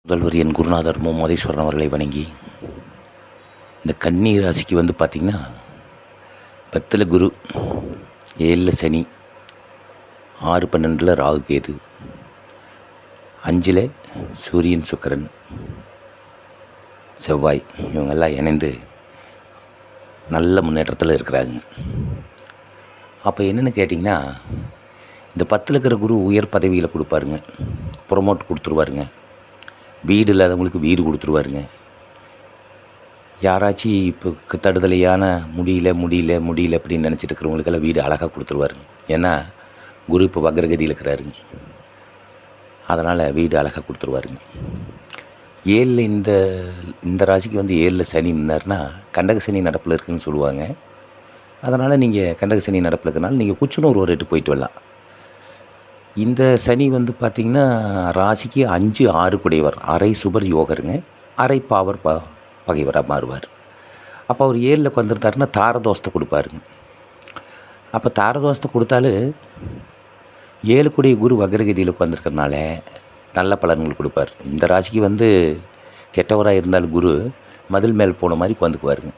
முதல்வர் என் குருநாதர் மோதீஸ்வரன் அவர்களை வணங்கி, இந்த கன்னி ராசிக்கு வந்து பார்த்திங்கன்னா 10ல் குரு, 7ல் சனி, 6-12 ராகு கேது, 5ல் சூரியன் சுக்கிரன் செவ்வாய் இவங்கெல்லாம் இணைந்து நல்ல முன்னேற்றத்தில் இருக்கிறாங்க. அப்போ என்னென்னு கேட்டிங்கன்னா, இந்த 10ல் இருக்கிற குரு உயர் பதவியில் கொடுப்பாருங்க, ப்ரொமோட் கொடுத்துருவாருங்க, வீடு இல்லாதவங்களுக்கு வீடு கொடுத்துருவாருங்க. யாராச்சும் இப்போ தடுதலையான முடியல அப்படின்னு நினச்சிட்டு இருக்கிறவங்களுக்கெல்லாம் வீடு அழகாக கொடுத்துருவாருங்க. ஏன்னா குரு இப்போ வக்ரகதியில் இருக்கிறாருங்க, அதனால் வீடு அழகாக கொடுத்துருவாருங்க. 7ல் இந்த ராசிக்கு வந்து 7ல் சனி நின்னார்னா கண்டக சனி நடப்பில் இருக்குதுன்னு சொல்லுவாங்க. அதனால் நீங்கள் கண்டக சனி நடப்பில் இருக்கிறனால நீங்கள் குச்சனூர் ஒரு ரேட்டு போயிட்டு வரலாம். இந்த சனி வந்து பார்த்திங்கன்னா ராசிக்கு 5-6 குடையவர், அரை சுபர் யோகருங்க, அரை பாவர் பகைவராக மாறுவார். அப்போ அவர் 7ல் வந்துருந்தாருன்னா தாரதோஷத்தை கொடுப்பாருங்க. அப்போ தாரதோஷத்தை கொடுத்தாலும் 7 கூடிய குரு வக்ரகதியில் உட்காந்துருக்கறனால நல்ல பலன்கள் கொடுப்பார். இந்த ராசிக்கு வந்து கெட்டவராக இருந்தாலும் குரு மதில் மேல் போன மாதிரி உட்காந்துக்குவாருங்க.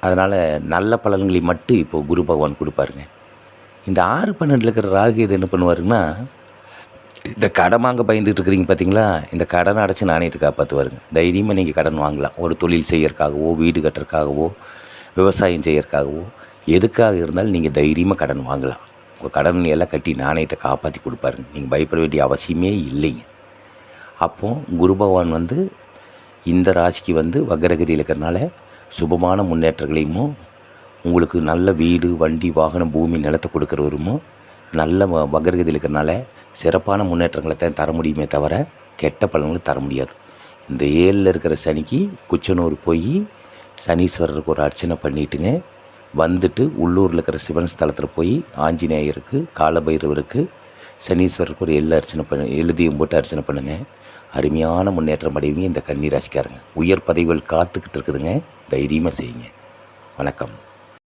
அதனால் நல்ல பலன்களை மட்டும் இப்போது குரு பகவான் கொடுப்பாருங்க. இந்த 6-12 இருக்கிற ராகு இது என்ன பண்ணுவாருன்னா, இந்த கடன் வாங்க பயந்துட்டு இருக்கிறீங்க பார்த்தீங்களா, இந்த கடனை அடைச்சி நாணயத்தை காப்பாற்றுவாருங்க. தைரியமாக நீங்கள் கடன் வாங்கலாம். ஒரு தொழில் செய்யறதுக்காகவோ, வீடு கட்டுறதுக்காகவோ, விவசாயம் செய்யறதுக்காகவோ, எதுக்காக இருந்தாலும் நீங்கள் தைரியமாக கடன் வாங்கலாம். உங்கள் கடன் எல்லாம் கட்டி நாணயத்தை காப்பாற்றி கொடுப்பாருங்க. நீங்கள் பயப்பட வேண்டிய அவசியமே இல்லைங்க. அப்போது குரு பகவான் வந்து இந்த ராசிக்கு வந்து வக்ரகதியில் இருக்கிறனால சுபமான முன்னேற்றங்களையும், உங்களுக்கு நல்ல வீடு, வண்டி, வாகனம், பூமி, நிலத்தை கொடுக்குறவருமோ நல்ல வக்ரகதியில் இருக்கிறனால சிறப்பான முன்னேற்றங்களை தான் தர முடியுமே தவிர கெட்ட பலன்களை தர முடியாது. இந்த 7ல் இருக்கிற சனிக்கு குச்சனூர் போய் சனீஸ்வரருக்கு ஒரு அர்ச்சனை பண்ணிட்டுங்க வந்துட்டு, உள்ளூரில் இருக்கிற சிவன் ஸ்தலத்தில் போய் ஆஞ்சநேயருக்கு, காலபைரவருக்கு, சனீஸ்வரருக்கு ஒரு எழுதியும் போட்டு அர்ச்சனை பண்ணுங்கள். அருமையான முன்னேற்றம் அடைவீங்க. இந்த கன்னி ராசிக்காரங்க உயர் பதவிகள் காத்துக்கிட்டு இருக்குதுங்க. தைரியமாக செய்யுங்க. வணக்கம்.